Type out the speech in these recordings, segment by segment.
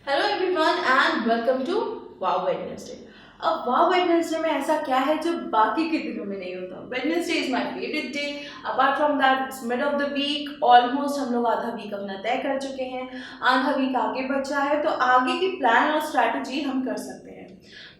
Hello everyone and welcome to wow Wednesday. अब wow Wednesday में ऐसा क्या है जो बाकी के दिनों में नहीं होता। Wednesday is my favourite day. Apart from that mid of the week, almost हम लोग आधा वीक अपना तय कर चुके हैं, आधा वीक आगे बचा है, तो आगे की प्लान और स्ट्रैटेजी हम कर सकते हैं।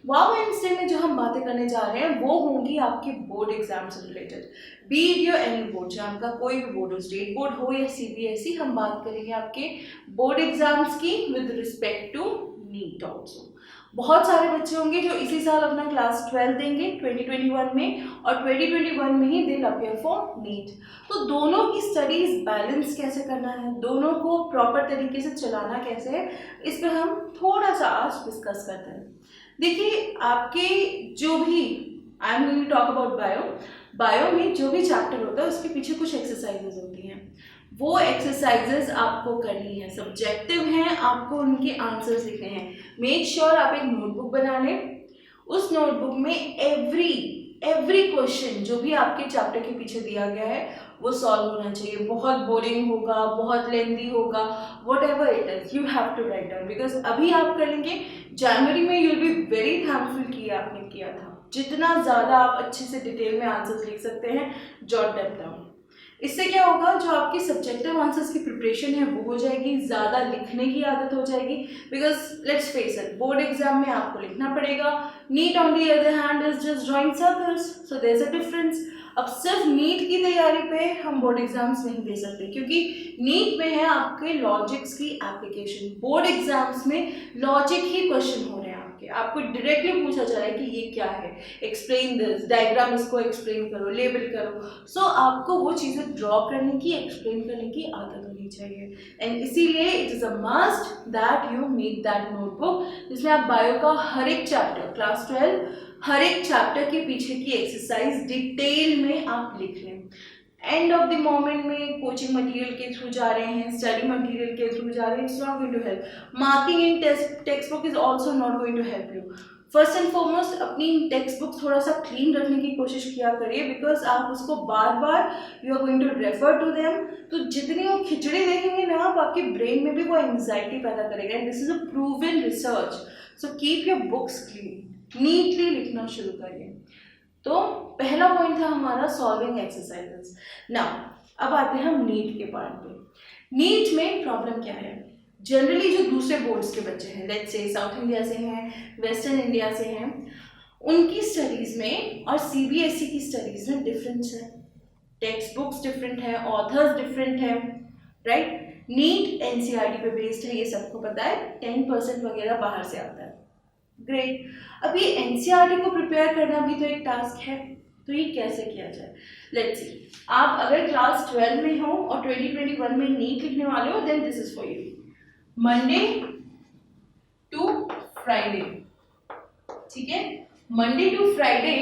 वाव वेडनेसडे में जो हम बातें करने जा रहे हैं वो होंगी आपके बोर्ड एग्जाम से related. B it your any board, चाहे आपका कोई भी बोर्ड हो, स्टेट बोर्ड हो या सीबीएसई, हम बात करेंगे आपके बोर्ड एग्जाम्स की with respect to NEET also. बहुत सारे बच्चे होंगे जो इसी साल अपना क्लास 12 देंगे 2021 में, और 2021 में ही दे अपियर फॉर नीट। तो दोनों की स्टडीज बैलेंस कैसे करना है, दोनों को प्रॉपर तरीके से चलाना कैसे है, इस पर हम थोड़ा सा आज डिस्कस करते हैं। देखिए, आपके जो भी I am going to talk about bio में जो भी चैप्टर होता है उसके पीछे कुछ एक्सरसाइजेज होती हैं। वो एक्सरसाइजेज आपको करनी है, सब्जेक्टिव हैं, आपको उनके आंसर्स लिखने हैं। मेक श्योर आप एक नोटबुक बना लें। उस नोटबुक में एवरी क्वेश्चन जो भी आपके चैप्टर के पीछे दिया गया है वो सॉल्व होना चाहिए। बहुत बोरिंग होगा, बहुत लेंदी होगा, what ever it is, you have to write down, because अभी आप कर लेंगे, जनवरी में you will be very thankful कि आपने किया था। जितना ज़्यादा आप अच्छे से डिटेल में आंसर्स लिख सकते हैं, जॉट दैट डाउन। इससे क्या होगा, जो आपकी सब्जेक्टिव आंसर्स की प्रिपरेशन है वो हो जाएगी, ज़्यादा लिखने की आदत हो जाएगी, because let's face it, board exam में आपको लिखना पड़ेगा। NEET on the other hand is just drawing circles, so there is a difference. अब सिर्फ नीट की तैयारी पे हम बोर्ड एग्जाम्स नहीं दे सकते, क्योंकि नीट में है आपके लॉजिक्स की एप्लीकेशन, बोर्ड एग्जाम्स में लॉजिक ही क्वेश्चन हो रहे हैं आपके, आपको डायरेक्टली पूछा जा रहा है कि ये क्या है, एक्सप्लेन दिस, डायग्राम इसको एक्सप्लेन करो, लेबल करो। सो आपको वो चीज़ें ड्रॉ करने की, एक्सप्लेन करने की आदत होनी चाहिए, एंड इसीलिए it is a must that you make that notebook, जिसमें आप बायो का हर एक चैप्टर, क्लास 12 हर एक चैप्टर के पीछे की एक्सरसाइज डिटेल में आप लिख लें। एंड ऑफ द मोमेंट में कोचिंग मटेरियल के थ्रू जा रहे हैं, स्टडी मटेरियल के थ्रू जा रहे हैं, it's not going to help. Marking in text book is also not going to help you. First and foremost अपनी टेक्स्ट बुक थोड़ा सा क्लीन रखने की कोशिश किया करिए, बिकॉज आप उसको बार बार you are going to refer to them. तो जितनी वो खिचड़ी देखेंगे ना आप, आपके ब्रेन में भी वो एंग्जाइटी पैदा करेगा, and this is a proven research. So keep your books clean, neatly लिखना शुरू करिए। तो पहला पॉइंट था हमारा सॉल्विंग एक्सरसाइजेस। नाउ अब आते हैं हम नीट के पार्ट पे। नीट में प्रॉब्लम क्या है, जनरली जो दूसरे बोर्ड्स के बच्चे हैं, लेट्स से साउथ इंडिया से हैं, वेस्टर्न इंडिया से हैं, उनकी स्टडीज में और सीबीएसई की स्टडीज में डिफरेंस है। टेक्स्ट बुक्स डिफरेंट है, ऑथर्स डिफरेंट है, राइट। नीट एनसीईआरटी पे बेस्ड है, ये सबको पता है, 10% वगैरह बाहर से आता है, ग्रेट। अब ये एनसीईआरटी को प्रिपेयर करना भी तो एक टास्क है, तो ये कैसे किया जाए, लेट्स सी। आप अगर क्लास 12 में हो और 2021 में नीट लिखने वाले हो, then this is for you. Monday to Friday, ठीक है, Monday to Friday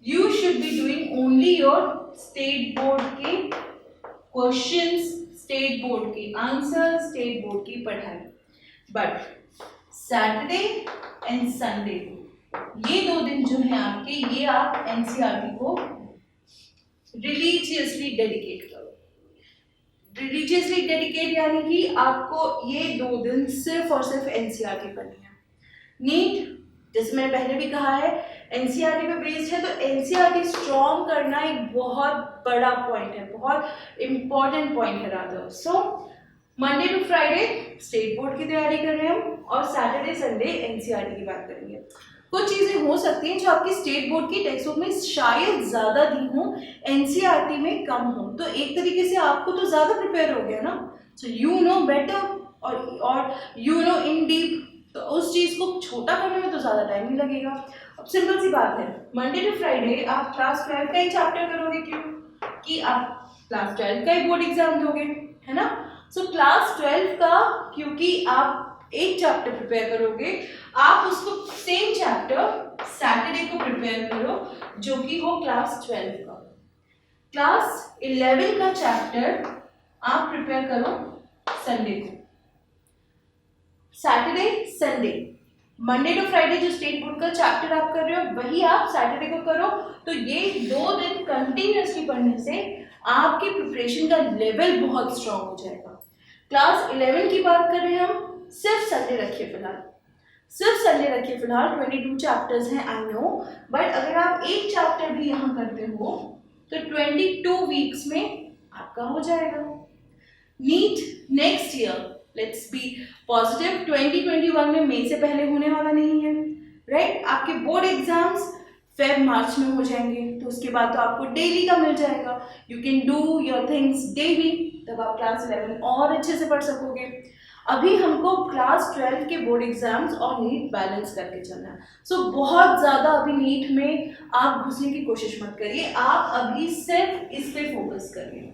you should be doing only your state board के क्वेश्चंस, स्टेट बोर्ड के आंसर, स्टेट बोर्ड की पढ़ाई। बट सैटरडे एंड संडे, ये 2 दिन जो है आपके, ये आप एनसीईआरटी को रिलीजियसली डेडिकेट करो। रिलीजियसली डेडिकेट यानी कि आपको ये 2 दिन सिर्फ और सिर्फ एनसीईआरटी पढ़नी है। नीट, जैसे मैंने पहले भी कहा है, एनसीईआरटी पे बेस्ड है, तो एनसीईआरटी स्ट्रॉन्ग करना एक बहुत बड़ा पॉइंट है, बहुत इंपॉर्टेंट पॉइंट है rather. So Monday to Friday state board की तैयारी कर रहे हैं हम, और सैटरडे संडे एनसीईआरटी की बात करेंगे। कुछ चीज़ें हो सकती हैं जो आपकी स्टेट बोर्ड की टेक्स्ट बुक में शायद ज़्यादा दी हों, एनसीईआरटी में कम हो, तो एक तरीके से आपको तो ज़्यादा प्रिपेयर हो गया ना, सो यू नो बेटर और यू नो इन डीप, तो उस चीज़ को छोटा करने में तो ज़्यादा टाइम नहीं लगेगा। अब सिंपल सी बात है, मंडे टू फ्राइडे आप क्लास 12 का ही चैप्टर करोगे, क्यों कि आप क्लास 12 का ही बोर्ड एग्जाम दोगे, है ना। सो क्लास 12 का क्योंकि आप एक चैप्टर प्रिपेयर करोगे, आप उसको सेम चैप्टर सैटरडे को प्रिपेयर करो, जो कि हो क्लास 12 का। क्लास 11 का चैप्टर आप प्रिपेयर करो संडे को। Saturday Sunday, Monday to Friday जो स्टेट बोर्ड का चैप्टर आप कर रहे हो वही आप सैटरडे को करो। तो ये 2 दिन कंटिन्यूअसली पढ़ने से आपकी प्रिपरेशन का लेवल बहुत स्ट्रांग हो जाएगा। क्लास 11 की बात कर रहे हैं हम, सिर्फ संडे रखिए फिलहाल, सिर्फ संडे रखिए फिलहाल। 22 चैप्टर्स हैं आई नो, बट अगर आप एक चैप्टर भी यहाँ करते हो तो 22 वीक्स में आपका हो जाएगा। NEET next year, let's be positive, 2021 में मई से पहले होने वाला नहीं है, राइट? आपके बोर्ड एग्जाम्स फेब मार्च में हो जाएंगे, तो उसके बाद तो आपको डेली का मिल जाएगा। You can do your things daily, तब आप क्लास 11 और अच्छे से पढ़ सकोगे। अभी हमको क्लास 12 के बोर्ड एग्जाम्स और नीट बैलेंस करके चलना है। सो बहुत ज़्यादा अभी नीट में आप घुसने की कोशिश मत करिए, आप अभी सिर्फ इस पे फोकस करिए,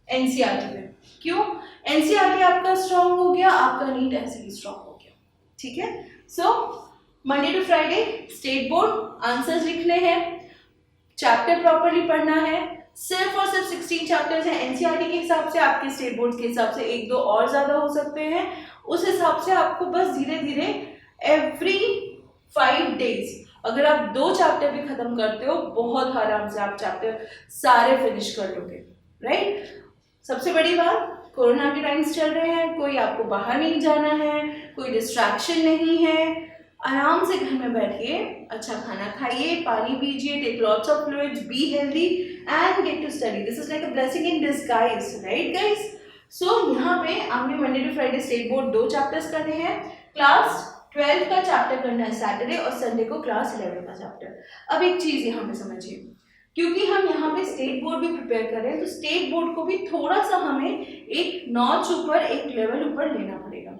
एनसीईआरटी पे। क्यों? एनसीईआरटी आपका स्ट्रांग हो गया, आपका नीट ऐसे ही स्ट्रांग हो गया, ठीक है? So Monday to Friday state board answers लिखने हैं, चैप्टर प्रॉपरली पढ़ना है। सिर्फ और सिर्फ 16 चैप्टर्स हैं एनसीईआरटी के हिसाब से, आपके स्टेट बोर्ड के हिसाब से 1-2 और ज़्यादा हो सकते हैं। उस हिसाब से आपको बस धीरे धीरे एवरी 5 डेज अगर आप 2 चैप्टर भी खत्म करते हो, बहुत आराम से आप चैप्टर सारे फिनिश कर लोगे, राइट? सबसे बड़ी बात, कोरोना के टाइम्स चल रहे हैं, कोई आपको बाहर नहीं जाना है, कोई डिस्ट्रैक्शन नहीं है, आराम से घर में बैठिए, अच्छा खाना खाइए, पानी पीजिए, take lots of fluids, be healthy and get to study. This is like a blessing in disguise, right guys? So यहाँ पे आपने Monday to Friday state board 2 chapters करने हैं, क्लास 12 का चैप्टर करना है सैटरडे और संडे को क्लास 11 का चैप्टर। अब एक चीज यहाँ पे समझिए, क्योंकि हम यहाँ पे स्टेट बोर्ड भी प्रिपेयर कर रहे हैं, तो स्टेट बोर्ड को भी थोड़ा सा हमें एक नॉच ऊपर, एक लेवल ऊपर लेना पड़ेगा।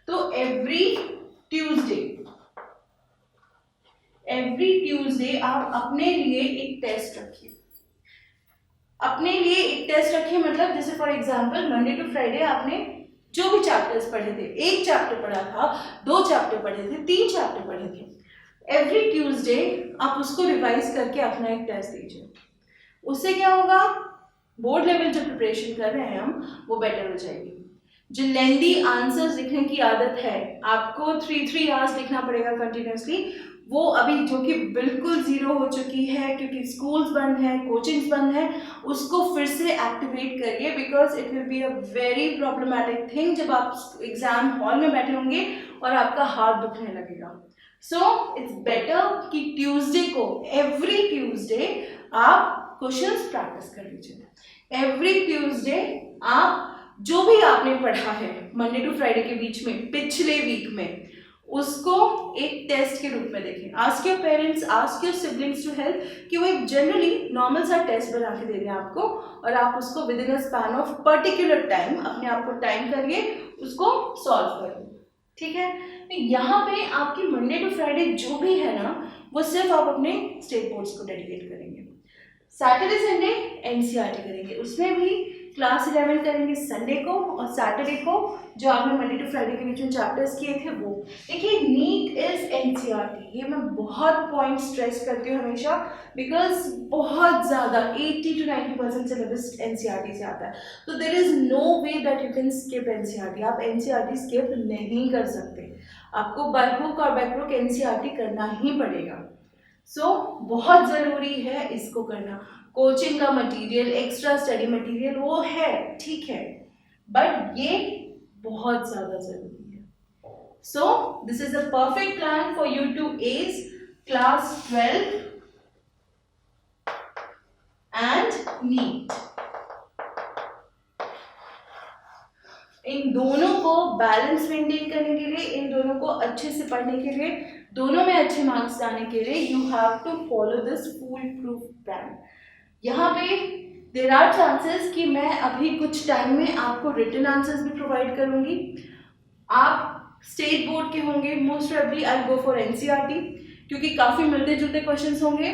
तो एवरी ट्यूसडे आप अपने लिए एक टेस्ट रखिए, अपने लिए एक टेस्ट रखिए। मतलब जैसे for example Monday to Friday आपने जो भी चैप्टर्स पढ़े थे, 1 चैप्टर पढ़ा था, 2 चैप्टर पढ़े थे, 3 चैप्टर पढ़े थे, एवरी ट्यूसडे आप उसको रिवाइज करके अपना एक टेस्ट दीजिए। उससे क्या होगा, बोर्ड लेवल जो प्रिपरेशन कर रहे हैं हम, वो बेटर हो जाएगी। जो लेंदी आंसर्स लिखने की आदत है, आपको 3 आवर्स लिखना पड़ेगा कंटिन्यूसली, वो अभी जो कि बिल्कुल ज़ीरो हो चुकी है क्योंकि स्कूल्स बंद हैं, कोचिंग्स बंद हैं, उसको फिर से एक्टिवेट करिए, because it will be a very problematic thing जब आप एग्जाम हॉल में बैठे होंगे और आपका हाथ दुखने लगेगा। सो इट्स बेटर कि ट्यूसडे को, एवरी ट्यूसडे आप क्वेश्चंस प्रैक्टिस कर लीजिए। एवरी ट्यूसडे आप जो भी आपने पढ़ा है मंडे टू फ्राइडे के बीच में पिछले वीक में, उसको एक टेस्ट के रूप में देखें। Ask your parents, ask your siblings to help, कि वो एक जनरली नॉर्मल सा टेस्ट बना के दे दें आपको, और आप उसको with in a span of particular time, अपने आप को टाइम करिए, उसको सॉल्व करिए, ठीक है? तो यहाँ पे आपकी मंडे टू फ्राइडे जो भी है ना, वो सिर्फ आप अपने स्टेट बोर्ड्स को डेडिकेट करेंगे। सैटरडे संडे एनसीईआरटी करेंगे, उसमें भी क्लास 11 करेंगे संडे को, और सैटरडे को जो आपने मंडे टू फ्राइडे के बीच में चैप्टर्स किए थे वो। देखिए, नीट इज एनसीईआरटी, ये मैं बहुत पॉइंट स्ट्रेस करती हूँ हमेशा, बिकॉज बहुत ज़्यादा 80 to 90% सिलेबस एनसीईआरटी से आता है। तो there is no way that you can skip NCERT, आप एनसीईआरटी स्किप नहीं कर सकते, आपको बाय हुक और बाय क्रुक एनसीईआरटी करना ही पड़ेगा। सो बहुत ज़रूरी है इसको करना। कोचिंग का मटेरियल, एक्स्ट्रा स्टडी मटेरियल वो है, ठीक है, बट ये बहुत ज़्यादा ज़रूरी है। So this is a perfect plan for you to as class 12 and NEET. इन दोनों को बैलेंस मेंटेन करने के लिए, इन दोनों को अच्छे से पढ़ने के लिए, दोनों में अच्छे मार्क्स लाने के लिए you have to follow this fool proof plan. यहाँ पे देर आर चांसेस कि मैं अभी कुछ टाइम में आपको रिटन आंसर्स भी प्रोवाइड करूँगी। आप स्टेट बोर्ड के होंगे, most probably I go for NCERT, क्योंकि काफ़ी मिलते जुलते क्वेश्चंस होंगे।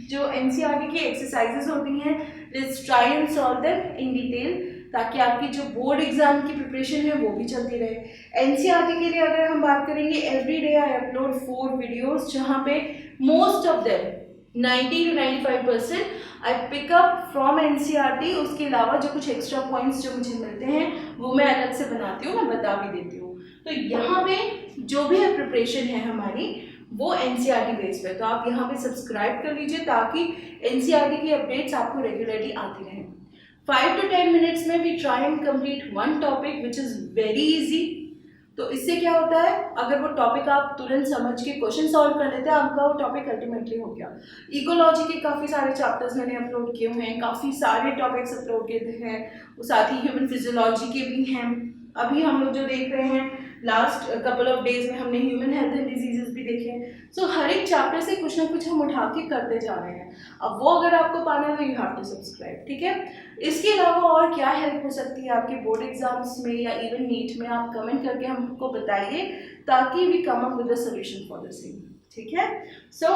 जो एनसीईआरटी की एक्सरसाइजेस होती हैं, let's try and solve them in detail, ताकि आपकी जो बोर्ड एग्जाम की प्रिपरेशन है वो भी चलती रहे। एनसीईआरटी के लिए अगर हम बात करेंगे, every day I upload 4 videos, जहाँ पे most of them 90 to 95% I pickup from NCERT. उसके अलावा जो कुछ एक्स्ट्रा पॉइंट्स जो मुझे मिलते हैं वो मैं अलग से बनाती हूँ, मैं बता भी देती हूँ। तो यहाँ पे जो भी है प्रिपरेशन है हमारी, वो एनसीईआरटी बेस पे, तो आप यहाँ पे सब्सक्राइब कर लीजिए ताकि एनसीईआरटी की अपडेट्स आपको रेगुलरली आती रहें। 5 to 10 minutes में we try and complete 1 topic which is very easy. तो इससे क्या होता है, अगर वो टॉपिक आप तुरंत समझ के क्वेश्चन सॉल्व कर लेते हैं, आपका वो टॉपिक अल्टीमेटली हो गया। इकोलॉजी के काफ़ी सारे चैप्टर्स मैंने अपलोड किए हुए हैं, काफ़ी सारे टॉपिक्स अपलोड किए हैं, साथ ही ह्यूमन फिजियोलॉजी के भी हैं। अभी हम लोग जो देख रहे हैं लास्ट कपल ऑफ डेज में हमने ह्यूमन हेल्थ एंड डिजीजेस भी देखे हैं। सो हर एक चैप्टर से कुछ ना कुछ हम उठा के करते जा रहे हैं। अब वो अगर आपको पाना है तो यू हैव टू सब्सक्राइब, ठीक है। इसके अलावा और क्या हेल्प हो सकती है आपके बोर्ड एग्जाम्स में या इवन नीट में, आप कमेंट करके हमको बताइए, ताकि we come up with a solution for the same, ठीक है। सो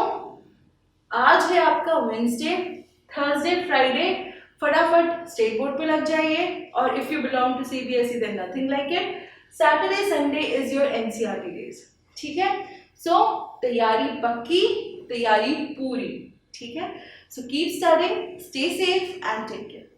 आज है आपका वेंसडे, थर्सडे, फ्राइडे, फटाफट स्टेट बोर्ड पे लग जाइए, और if you belong to CBSE then nothing like it. Saturday Sunday is your NCERT days, ठीक है। सो तैयारी पक्की, तैयारी पूरी, ठीक है। So keep studying, stay safe and take care.